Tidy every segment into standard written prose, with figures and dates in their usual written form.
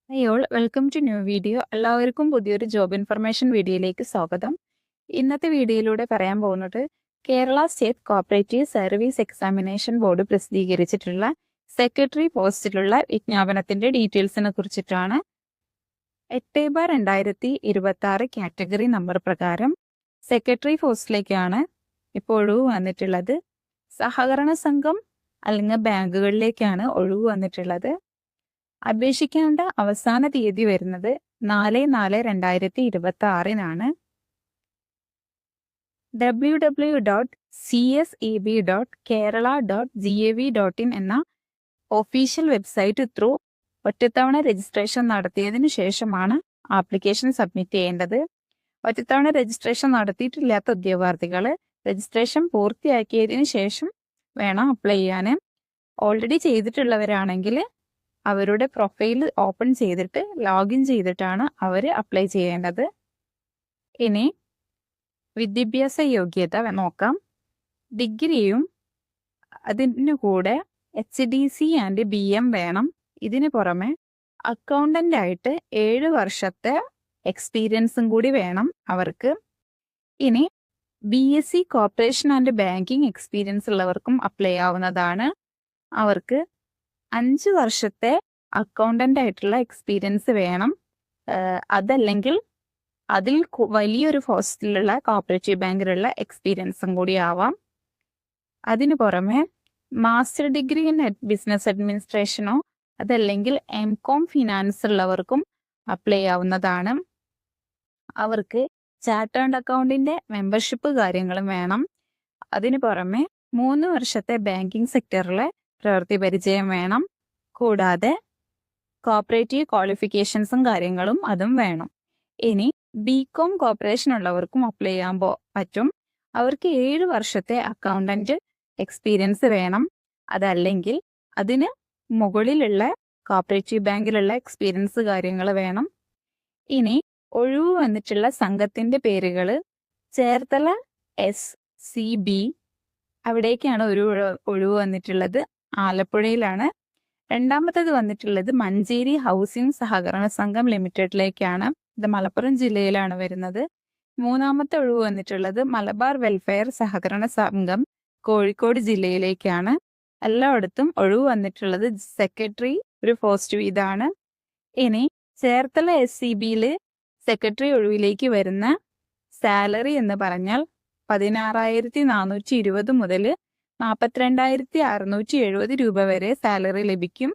High all welcome to new video. എല്ലാവർക്കും പുതിയൊരു job information വീഡിയോയിലേക്ക് സ്വാഗതം. ഇന്നത്തെ വീഡിയോയിലൂടെ പറയാൻ പോകുന്നത് Kerala state cooperative service examination board പ്രസിദ്ധീകരിച്ചിട്ടുള്ള സെക്രട്ടറി പോസ്റ്റിലുള്ള വിജ്ഞാപനത്തിന്റെ ഡീറ്റെയിൽസിനെ കുറിച്ചിട്ടാണ്. 8/2026 കാറ്റഗറി നമ്പർ പ്രകാരം സെക്രട്ടറി പോസ്റ്റിലേക്കാണ് ഇപ്പോൾ ഒഴിവ് വന്നിട്ടുള്ളത്. സഹകരണ സംഘം അല്ലെങ്കിൽ ബാങ്കുകളിലേക്കാണ് ഒഴിവ് വന്നിട്ടുള്ളത്. അപേക്ഷിക്കേണ്ട അവസാന തീയതി വരുന്നത് 4/4/2026 www.cseb.kerala.gov.in എന്ന ഒഫീഷ്യൽ വെബ്സൈറ്റ് ത്രൂ ഒറ്റത്തവണ രജിസ്ട്രേഷൻ നടത്തിയതിനു ശേഷമാണ് ആപ്ലിക്കേഷൻ സബ്മിറ്റ് ചെയ്യേണ്ടത്. ഒറ്റത്തവണ രജിസ്ട്രേഷൻ നടത്തിയിട്ടില്ലാത്ത ഉദ്യോഗാർത്ഥികൾ രജിസ്ട്രേഷൻ പൂർത്തിയാക്കിയതിനു ശേഷം വേണം അപ്ലൈ ചെയ്യാൻ. ഓൾറെഡി ചെയ്തിട്ടുള്ളവരാണെങ്കിൽ അവരുടെ പ്രൊഫൈൽ ഓപ്പൺ ചെയ്തിട്ട് ലോഗിൻ ചെയ്തിട്ടാണ് അവർ അപ്ലൈ ചെയ്യേണ്ടത്. ഇനി വിദ്യാഭ്യാസ യോഗ്യത നോക്കാം. ഡിഗ്രിയും അതിന് കൂടെ HDC ആൻഡ് BM വേണം. ഇതിന് പുറമെ അക്കൗണ്ടന്റ് ആയിട്ട് 7 വർഷത്തെ എക്സ്പീരിയൻസും കൂടി വേണം അവർക്ക്. ഇനി BSc corporation and banking experience ഉള്ളവർക്കും അപ്ലൈ ആവുന്നതാണ്. അവർക്ക് 5 വർഷത്തെ അക്കൗണ്ടന്റ് ആയിട്ടുള്ള എക്സ്പീരിയൻസ് വേണം. അതല്ലെങ്കിൽ അതിൽ വലിയൊരു പോസ്റ്റിലുള്ള കോപ്പറേറ്റീവ് ബാങ്കിലുള്ള എക്സ്പീരിയൻസും കൂടി ആവാം. അതിനു പുറമെ മാസ്റ്റർ ഡിഗ്രി ഇൻ ബിസിനസ് അഡ്മിനിസ്ട്രേഷനോ അതല്ലെങ്കിൽ MCOM ഫിനാൻസ് ഉള്ളവർക്കും അപ്ലൈ ആവുന്നതാണ്. അവർക്ക് ചാർട്ടേഡ് അക്കൗണ്ടിന്റെ മെമ്പർഷിപ്പ് കാര്യങ്ങളും വേണം. അതിനു പുറമെ 3 വർഷത്തെ ബാങ്കിങ് സെക്ടറിലെ പ്രവൃത്തി പരിചയം വേണം. കൂടാതെ കോപ്പറേറ്റീവ് ക്വാളിഫിക്കേഷൻസും കാര്യങ്ങളും അതും വേണം. ഇനി BCom കോർപ്പറേഷൻ ഉള്ളവർക്കും അപ്ലൈ ചെയ്യാൻ പറ്റും. അവർക്ക് 7 വർഷത്തെ അക്കൗണ്ടന്റ് എക്സ്പീരിയൻസ് വേണം. അതല്ലെങ്കിൽ അതിന് മുകളിലുള്ള കോപ്പറേറ്റീവ് ബാങ്കിലുള്ള എക്സ്പീരിയൻസ് കാര്യങ്ങൾ വേണം. ഇനി ഒഴിവ് വന്നിട്ടുള്ള സംഘത്തിന്റെ പേരുകൾ ചേർത്തല SCB അവിടേക്കാണ് ഒരു ഒഴിവ് വന്നിട്ടുള്ളത്. ആലപ്പുഴയിലാണ്. രണ്ടാമത്തേത് വന്നിട്ടുള്ളത് മഞ്ചേരി ഹൗസിംഗ് സഹകരണ സംഘം ലിമിറ്റഡിലേക്കാണ്. ഇത് മലപ്പുറം ജില്ലയിലാണ് വരുന്നത്. മൂന്നാമത്തെ ഒഴിവ് വന്നിട്ടുള്ളത് മലബാർ വെൽഫെയർ സഹകരണ സംഘം കോഴിക്കോട് ജില്ലയിലേക്കാണ്. എല്ലായിടത്തും ഒഴിവ് വന്നിട്ടുള്ളത് സെക്രട്ടറി ഒരു പോസ്റ്റ് വീതമാണ്. ഇനി ചേർത്തല SCBയിൽ സെക്രട്ടറി ഒഴിവിലേക്ക് വരുന്ന സാലറി എന്ന് പറഞ്ഞാൽ 16,420 മുതൽ 42,670 രൂപ വരെ സാലറി ലഭിക്കും.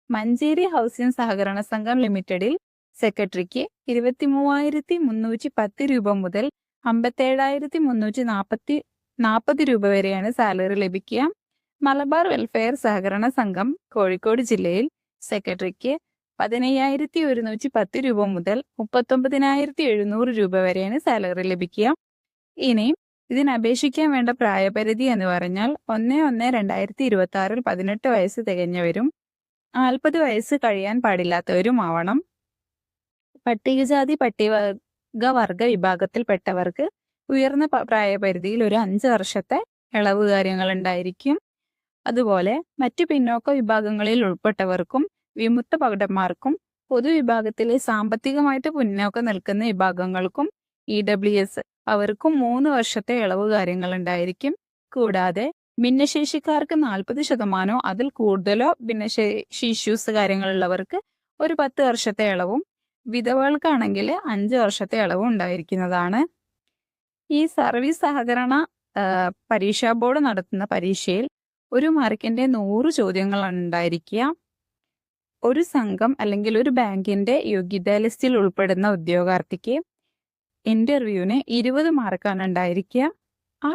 മഞ്ചേരി ഹൗസിംഗ് സഹകരണ സംഘം ലിമിറ്റഡിൽ സെക്രട്ടറിക്ക് 23,310 രൂപ മുതൽ 57,340 രൂപ വരെയാണ് സാലറി ലഭിക്കുക. മലബാർ വെൽഫെയർ സഹകരണ സംഘം കോഴിക്കോട് ജില്ലയിൽ സെക്രട്ടറിക്ക് 15,110 രൂപ മുതൽ 39,700 രൂപ വരെയാണ് സാലറി ലഭിക്കുക. ഇനി ഇതിന് അപേക്ഷിക്കാൻ വേണ്ട പ്രായപരിധി എന്ന് പറഞ്ഞാൽ 1/1/2026 18 വയസ്സ് തികഞ്ഞവരും 40 വയസ്സ് കഴിയാൻ പാടില്ലാത്തവരുമാവണം. പട്ടികജാതി പട്ടികവർഗ വിഭാഗത്തിൽപ്പെട്ടവർക്ക് ഉയർന്ന പ്രായപരിധിയിൽ ഒരു 5 വർഷത്തെ ഇളവ് കാര്യങ്ങൾ ഉണ്ടായിരിക്കും. അതുപോലെ മറ്റു പിന്നോക്ക വിഭാഗങ്ങളിൽ ഉൾപ്പെട്ടവർക്കും വിമുക്ത ഭടന്മാർക്കും പൊതുവിഭാഗത്തിലെ സാമ്പത്തികമായിട്ട് മുന്നോക്കം നിൽക്കുന്ന വിഭാഗങ്ങൾക്കും EWS അവർക്കും 3 വർഷത്തെ ഇളവ് കാര്യങ്ങൾ ഉണ്ടായിരിക്കും. കൂടാതെ ഭിന്നശേഷിക്കാർക്ക് 40% അതിൽ കൂടുതലോ ഭിന്നശേഷി ഇഷ്യൂസ് കാര്യങ്ങളുള്ളവർക്ക് ഒരു 10 വർഷത്തെ ഇളവും വിധവകൾക്കാണെങ്കിൽ 5 വർഷത്തെ ഇളവും ഉണ്ടായിരിക്കുന്നതാണ്. ഈ സർവീസ് സഹകരണ പരീക്ഷാ ബോർഡ് നടത്തുന്ന പരീക്ഷയിൽ 1 മാർക്കിന്റെ 100 ചോദ്യങ്ങളാണ് ഉണ്ടായിരിക്കുക. ഒരു സംഘം അല്ലെങ്കിൽ ഒരു ബാങ്കിന്റെ യോഗ്യതാ ലിസ്റ്റിൽ ഉൾപ്പെടുന്ന ഉദ്യോഗാർത്ഥിക്ക് ഇന്റർവ്യൂവിന് 20 മാർക്കാണ് ഉണ്ടായിരിക്കുക. ആ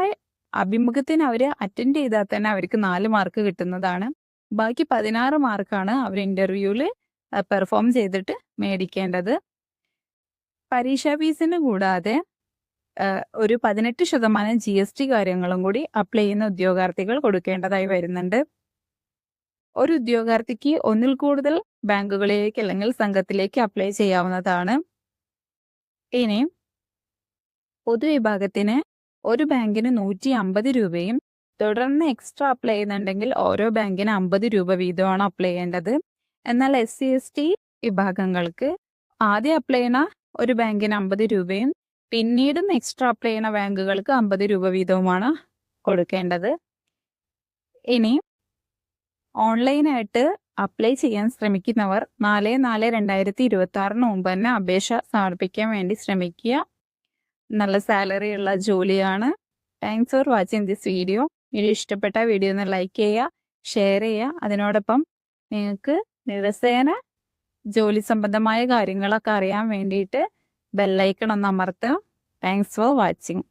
അഭിമുഖത്തിന് അവർ അറ്റൻഡ് ചെയ്താൽ തന്നെ അവർക്ക് 4 മാർക്ക് കിട്ടുന്നതാണ്. ബാക്കി 16 മാർക്കാണ് അവർ ഇന്റർവ്യൂവിൽ പെർഫോം ചെയ്തിട്ട് മേടിക്കേണ്ടത്. പരീക്ഷാ ഫീസിന് കൂടാതെ ഒരു 18% GST കാര്യങ്ങളും കൂടി അപ്ലൈ ചെയ്യുന്ന ഉദ്യോഗാർത്ഥികൾ കൊടുക്കേണ്ടതായി വരുന്നുണ്ട്. ഒരു ഉദ്യോഗാർത്ഥിക്ക് ഒന്നിൽ കൂടുതൽ ബാങ്കുകളിലേക്ക് അല്ലെങ്കിൽ സംഘത്തിലേക്ക് അപ്ലൈ ചെയ്യാവുന്നതാണ്. ഇനി പൊതുവിഭാഗത്തിന് ഒരു ബാങ്കിന് 150 രൂപയും തുടർന്ന് എക്സ്ട്രാ അപ്ലൈ ചെയ്യുന്നുണ്ടെങ്കിൽ ഓരോ ബാങ്കിന് 50 രൂപ വീതമാണ് അപ്ലൈ ചെയ്യേണ്ടത്. എന്നാൽ SC ST വിഭാഗങ്ങൾക്ക് ആദ്യം അപ്ലൈ ചെയ്യണ ഒരു ബാങ്കിന് 50 രൂപയും പിന്നീടും എക്സ്ട്രാ അപ്ലൈ ചെയ്യണ ബാങ്കുകൾക്ക് 50 രൂപ വീതവുമാണ് കൊടുക്കേണ്ടത്. ഇനി ഓൺലൈനായിട്ട് അപ്ലൈ ചെയ്യാൻ ശ്രമിക്കുന്നവർ 4/4/2026 മുമ്പ് തന്നെ അപേക്ഷ സമർപ്പിക്കാൻ വേണ്ടി ശ്രമിക്കുക. നല്ല സാലറി ഉള്ള ജോലിയാണ്. Thanks for watching this video. ഇഷ്ടപ്പെട്ട വീഡിയോ ഒന്ന് ലൈക്ക് ചെയ്യുക, ഷെയർ ചെയ്യുക. അതിനോടൊപ്പം നിങ്ങൾക്ക് ദിവസേന ജോലി സംബന്ധമായ കാര്യങ്ങളൊക്കെ അറിയാൻ വേണ്ടിയിട്ട് ബെല്ലൈക്കൺ ഒന്ന് അമർത്തുക. Thanks for watching.